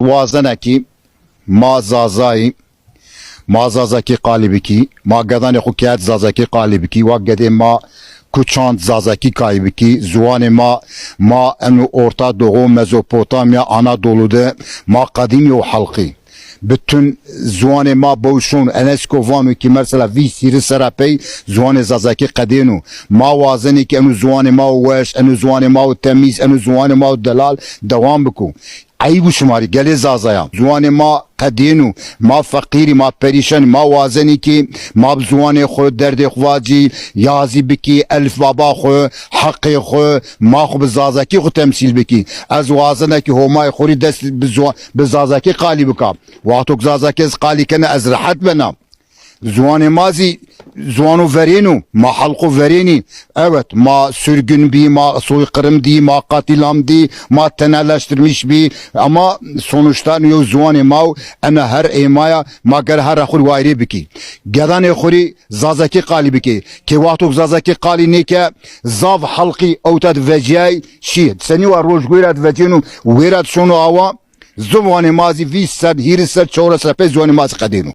وازنکی ما زازایی ما زازکی قالبکی ما گدان خوکیت زازکی قالبکی و گده ما کوچاند زازکی قالبکی زوان ما انو ارتا دوغو مزوپوتامیا آنادولوده ما قدیمی و حلقی bütün زوان ما بوشون انسکو وانو کی مثلا وی سیر سراپی زوان زازکی قدینو ما وازنی که انو زوان ما وش انو زوان ما تمیز انو زوان ما دلال دوام بکو عیب شماری گلی زازایا زوان ما قدینو ما فقیری ما پریشان ما وازنی که ما زوان خود درد خواجی یازی بکی الف بابا خو حقی خو ما خو بزازکی خو تمثیل بکی از وازنه که همای خوری دست بزازکی قالی بکم وقتو زازکی از قالی کنه از راحت بنام زوان مازی زوانو verenu ma halku vereni evet ma sürgün bi ma soykırım di ma katilam di ma tenelleştirmiş bi ama sonuçta yo zuani ma ana her emaya ma gar her akhur vairi biki gadan khuri zazaki qali biki ki waqtu zazaki qali ne ke zav halqi autad vejay shi seni wa roj guirat vejenu wirat şunu ava زوان مازی 20 سال هیر سال 4 سال پیش زوان مازی قدیمو